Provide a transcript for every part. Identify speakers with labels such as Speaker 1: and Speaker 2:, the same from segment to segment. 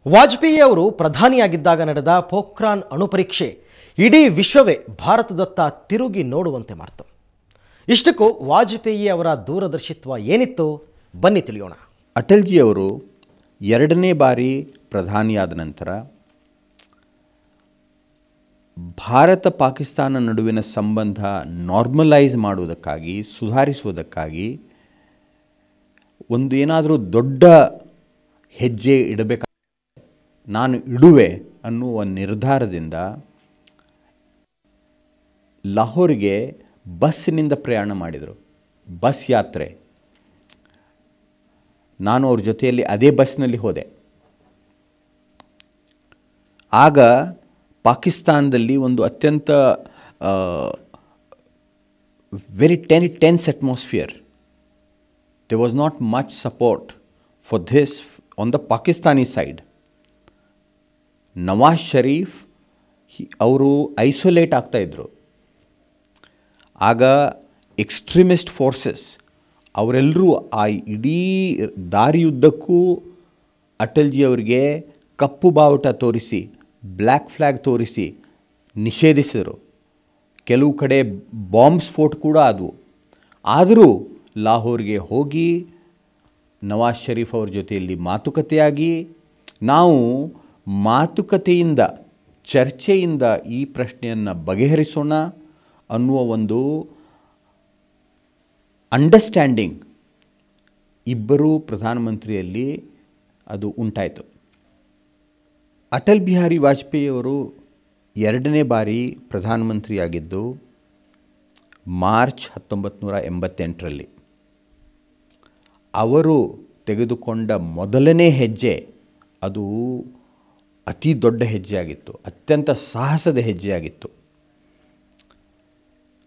Speaker 1: ವಾಜಪೇಯಿ ಅವರು ಪ್ರಧಾನಿಯಾಗಿದ್ದಾಗ ನಡೆದ ಪೋಖ್ರಾನ್ ಅಣುಪರೀಕ್ಷೆ ಇಡೀ ವಿಶ್ವವೇ ಭಾರತದತ್ತ ತಿರುಗಿ ನೋಡುವಂತೆ ಮಾಡಿತು. ಇಷ್ಟಕ್ಕೂ ವಾಜಪೇಯಿ ಅವರ ದೂರದರ್ಶಿತ್ವ ಏನಿತ್ತು ಬನ್ನಿ ತಿಳಿಯೋಣ.
Speaker 2: ಅಟಲ್ಜಿ ಅವರು ಎರಡನೇ ಬಾರಿ ಪ್ರಧಾನಿಯಾದ ನಂತರ ಭಾರತ ಪಾಕಿಸ್ತಾನ ನಡುವಿನ ಸಂಬಂಧ ನಾರ್ಮಲೈಸ್ ಮಾಡುವುದಕ್ಕಾಗಿ ಸುಧಾರಿಸುವುದಕ್ಕಾಗಿ ಒಂದು ಏನಾದರೂ ದೊಡ್ಡ ಹೆಜ್ಜೆ ಇಡಬೇಕು ನಾನು ಇಡುವೆ ಅನ್ನುವ ನಿರ್ಧಾರದಿಂದ ಲಾಹೋರಿಗೆ ಬಸ್ಸಿನಿಂದ ಪ್ರಯಾಣ ಮಾಡಿದರು. ಬಸ್ ಯಾತ್ರೆ. ನಾನು ಅವ್ರ ಜೊತೆಯಲ್ಲಿ ಅದೇ ಬಸ್ನಲ್ಲಿ ಹೋದೆ. ಆಗ ಪಾಕಿಸ್ತಾನದಲ್ಲಿ ಒಂದು ಅತ್ಯಂತ very tense atmosphere. They was not much support for this on the Pakistani side. Nawaz Sharif ಅವರು ಐಸೋಲೇಟ್ ಆಗ್ತಾಯಿದ್ರು. ಆಗ ಎಕ್ಸ್ಟ್ರೀಮಿಸ್ಟ್ ಫೋರ್ಸಸ್ ಅವರೆಲ್ಲರೂ ಆ ಇಡೀ ದಾರಿಯುದ್ದಕ್ಕೂ ಅಟಲ್ಜಿ ಅವರಿಗೆ ಕಪ್ಪು ಬಾವುಟ ತೋರಿಸಿ ಬ್ಲ್ಯಾಕ್ ಫ್ಲ್ಯಾಗ್ ತೋರಿಸಿ ನಿಷೇಧಿಸಿದರು. ಕೆಲವು ಕಡೆ ಬಾಂಬ್ ಸ್ಫೋಟ ಕೂಡ ಆದವು. ಆದರೂ ಲಾಹೋರ್ಗೆ ಹೋಗಿ ನವಾಜ್ ಶರೀಫ್ ಅವ್ರ ಜೊತೆಯಲ್ಲಿ ಮಾತುಕತೆಯಾಗಿ ನಾವು ಮಾತುಕತೆಯಿಂದ ಚರ್ಚೆಯಿಂದ ಈ ಪ್ರಶ್ನೆಯನ್ನು ಬಗೆಹರಿಸೋಣ ಅನ್ನುವ ಒಂದು ಅಂಡರ್ಸ್ಟ್ಯಾಂಡಿಂಗ್ ಇಬ್ಬರೂ ಪ್ರಧಾನಮಂತ್ರಿಯಲ್ಲಿ ಅದು ಉಂಟಾಯಿತು. ಅಟಲ್ ಬಿಹಾರಿ ವಾಜಪೇಯಿ ಅವರು ಎರಡನೇ ಬಾರಿ ಪ್ರಧಾನಮಂತ್ರಿಯಾಗಿದ್ದು ಮಾರ್ಚ್ 1988ರಲ್ಲಿ. ಅವರು ತೆಗೆದುಕೊಂಡ ಮೊದಲನೇ ಹೆಜ್ಜೆ ಅದು ಅತಿ ದೊಡ್ಡ ಹೆಜ್ಜೆಯಾಗಿತ್ತು. ಅತ್ಯಂತ ಸಾಹಸದ ಹೆಜ್ಜೆಯಾಗಿತ್ತು.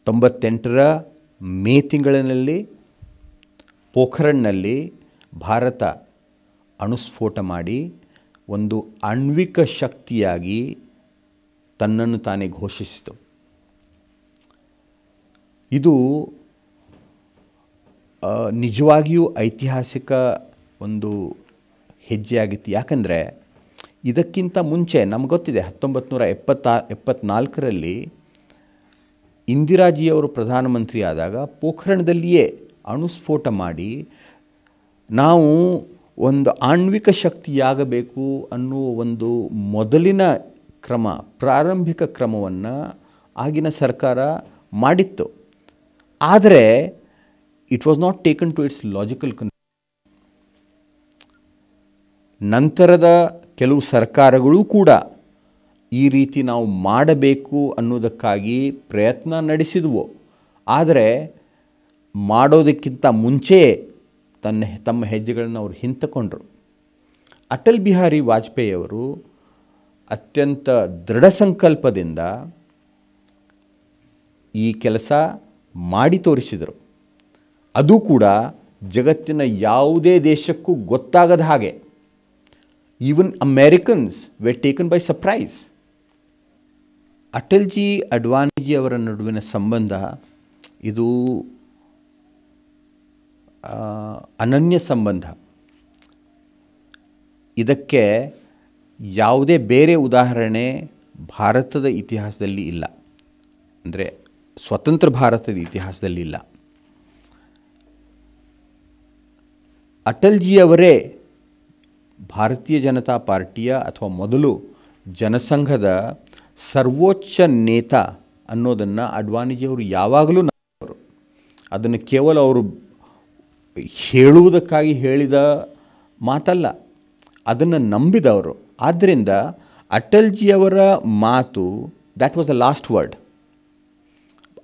Speaker 2: 98ರ ಮೇ ತಿಂಗಳಿನಲ್ಲಿ ಪೋಖ್ರಣ್ನಲ್ಲಿ ಭಾರತ ಅಣುಸ್ಫೋಟ ಮಾಡಿ ಒಂದು ಆಣ್ವಿಕ ಶಕ್ತಿಯಾಗಿ ತನ್ನನ್ನು ತಾನೇ ಘೋಷಿಸಿತು. ಇದು ನಿಜವಾಗಿಯೂ ಐತಿಹಾಸಿಕ ಒಂದು ಹೆಜ್ಜೆಯಾಗಿತ್ತು. ಯಾಕಂದರೆ ಇದಕ್ಕಿಂತ ಮುಂಚೆ ನಮ್ಗೆ ಗೊತ್ತಿದೆ 1974ರಲ್ಲಿ ಇಂದಿರಾಜಿಯವರು ಪ್ರಧಾನಮಂತ್ರಿ ಆದಾಗ ಪೋಖ್ರಣದಲ್ಲಿಯೇ ಅಣುಸ್ಫೋಟ ಮಾಡಿ ನಾವು ಒಂದು ಆಣ್ವಿಕ ಶಕ್ತಿಯಾಗಬೇಕು ಅನ್ನುವ ಒಂದು ಮೊದಲಿನ ಕ್ರಮ, ಪ್ರಾರಂಭಿಕ ಕ್ರಮವನ್ನು ಆಗಿನ ಸರ್ಕಾರ ಮಾಡಿತ್ತು. ಆದರೆ it was not taken to its logical ನಂತರದ ಕೆಲವು ಸರ್ಕಾರಗಳೂ ಕೂಡ ಈ ರೀತಿ ನಾವು ಮಾಡಬೇಕು ಅನ್ನೋದಕ್ಕಾಗಿ ಪ್ರಯತ್ನ ನಡೆಸಿದವು. ಆದರೆ ಮಾಡೋದಕ್ಕಿಂತ ಮುಂಚೆಯೇ ತಮ್ಮ ಹೆಜ್ಜೆಗಳನ್ನು ಅವರು ಹಿಂತಕೊಂಡರು. ಅಟಲ್ ಬಿಹಾರಿ ವಾಜಪೇಯಿ ಅವರು ಅತ್ಯಂತ ದೃಢ ಸಂಕಲ್ಪದಿಂದ ಈ ಕೆಲಸ ಮಾಡಿ ತೋರಿಸಿದರು. ಅದು ಕೂಡ ಜಗತ್ತಿನ ಯಾವುದೇ ದೇಶಕ್ಕೂ ಗೊತ್ತಾಗದ ಹಾಗೆ. Even Americans were taken by surprise. Atalji Advaniji ಅವರ ನಡುವಿನ ಸಂಬಂಧ ಇದು ಅನನ್ಯ ಸಂಬಂಧ. ಇದಕ್ಕೆ ಯಾವುದೇ ಬೇರೆ ಉದಾಹರಣೆ ಭಾರತದ ಇತಿಹಾಸದಲ್ಲಿ ಇಲ್ಲ. ಅಂದರೆ ಸ್ವತಂತ್ರ ಭಾರತದ ಇತಿಹಾಸದಲ್ಲಿ ಇಲ್ಲ. ಅಟಲ್ಜಿಯವರೇ ಭಾರತೀಯ ಜನತಾ ಪಾರ್ಟಿಯ ಅಥವಾ ಮೊದಲು ಜನಸಂಘದ ಸರ್ವೋಚ್ಚ ನೇತಾ ಅನ್ನೋದನ್ನು ಅಡ್ವಾಣಿಜಿಯವರು ಯಾವಾಗಲೂ ನಂಬಿದವರು. ಅದನ್ನು ಕೇವಲ ಅವರು ಹೇಳುವುದಕ್ಕಾಗಿ ಹೇಳಿದ ಮಾತಲ್ಲ, ಅದನ್ನು ನಂಬಿದವರು. ಆದ್ದರಿಂದ ಅಟಲ್ಜಿಯವರ ಮಾತು that was the last word.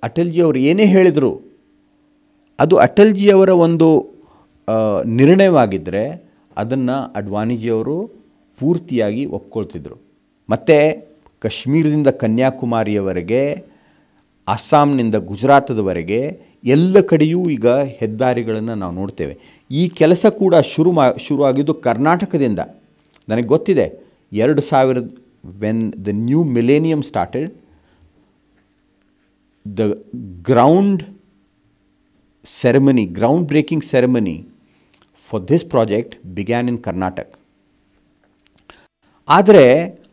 Speaker 2: ಅಟಲ್ಜಿಯವರು ಏನೇ ಹೇಳಿದರು ಅದು ಅಟಲ್ಜಿಯವರ ಒಂದು ನಿರ್ಣಯವಾಗಿದ್ದರೆ ಅದನ್ನು ಅಡ್ವಾಣಿಜಿಯವರು ಪೂರ್ತಿಯಾಗಿ ಒಪ್ಕೊಳ್ತಿದ್ರು. ಮತ್ತು ಕಾಶ್ಮೀರದಿಂದ ಕನ್ಯಾಕುಮಾರಿಯವರೆಗೆ, ಅಸ್ಸಾಂನಿಂದ ಗುಜರಾತದವರೆಗೆ ಎಲ್ಲ ಕಡೆಯೂ ಈಗ ಹೆದ್ದಾರಿಗಳನ್ನು ನಾವು ನೋಡ್ತೇವೆ. ಈ ಕೆಲಸ ಕೂಡ ಶುರುವಾಗಿದ್ದು ಕರ್ನಾಟಕದಿಂದ. ನನಗೆ ಗೊತ್ತಿದೆ 2000 when the new millennium started, the ground breaking ceremony for this project began in Karnataka. ಆದರೆ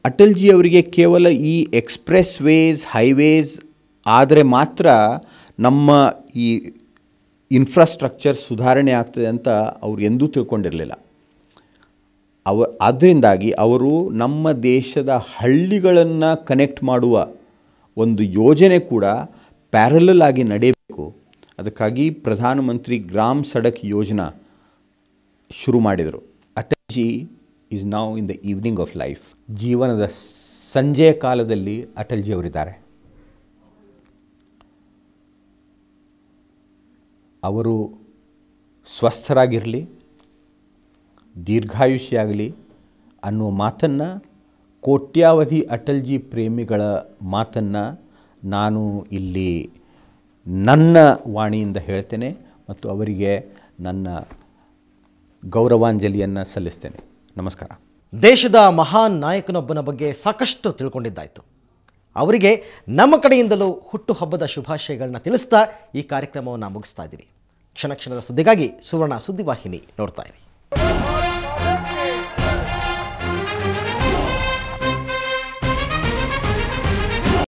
Speaker 2: ಅಟಲ್ಜಿ ಅವರಿಗೆ ಕೇವಲ ಈ ಎಕ್ಸ್ಪ್ರೆಸ್ ವೇಸ್ ಹೈವೇಸ್ ಆದರೆ ಮಾತ್ರ ನಮ್ಮ ಈ ಇನ್ಫ್ರಾಸ್ಟ್ರಕ್ಚರ್ ಸುಧಾರಣೆ ಆಗ್ತದೆ ಅಂತ ಅವ್ರು ಎಂದೂ ತಿಳ್ಕೊಂಡಿರಲಿಲ್ಲ. ಅದರಿಂದಾಗಿ ಅವರು ನಮ್ಮ ದೇಶದ ಹಳ್ಳಿಗಳನ್ನು ಕನೆಕ್ಟ್ ಮಾಡುವ ಒಂದು ಯೋಜನೆ ಕೂಡ ಪ್ಯಾರಲಲ್ ಆಗಿ ನಡೆಯಬೇಕು. ಅದಕ್ಕಾಗಿ ಪ್ರಧಾನಮಂತ್ರಿ ಗ್ರಾಮ್ ಸಡಕ್ ಯೋಜನಾ ಶುರು ಮಾಡಿದರು. Atalji is now in the evening of life. ಜೀವನದ ಸಂಜೆಯ ಕಾಲದಲ್ಲಿ ಅಟಲ್ಜಿ ಅವರಿದ್ದಾರೆ. ಅವರು ಸ್ವಸ್ಥರಾಗಿರಲಿ, ದೀರ್ಘಾಯುಷ್ಯಾಗಲಿ ಅನ್ನುವ ಮಾತನ್ನು, ಕೋಟ್ಯಾವಧಿ ಅಟಲ್ಜಿ ಪ್ರೇಮಿಗಳ ಮಾತನ್ನು ನಾನು ಇಲ್ಲಿ ನನ್ನ ವಾಣಿಯಿಂದ ಹೇಳ್ತೇನೆ ಮತ್ತು ಅವರಿಗೆ ನನ್ನ ಗೌರವಾಂಜಲಿಯನ್ನು ಸಲ್ಲಿಸ್ತೇನೆ. ನಮಸ್ಕಾರ.
Speaker 1: ದೇಶದ ಮಹಾನ್ ನಾಯಕನೊಬ್ಬನ ಬಗ್ಗೆ ಸಾಕಷ್ಟು ತಿಳ್ಕೊಂಡಿದ್ದಾಯಿತು. ಅವರಿಗೆ ನಮ್ಮ ಕಡೆಯಿಂದಲೂ ಹುಟ್ಟುಹಬ್ಬದ ಶುಭಾಶಯಗಳನ್ನ ತಿಳಿಸ್ತಾ ಈ ಕಾರ್ಯಕ್ರಮವನ್ನು ಮುಗಿಸ್ತಾ ಇದ್ದೀವಿ. ಕ್ಷಣ ಕ್ಷಣದ ಸುದ್ದಿಗಾಗಿ ಸುವರ್ಣ ಸುದ್ದಿವಾಹಿನಿ ನೋಡ್ತಾ ಇರಿ.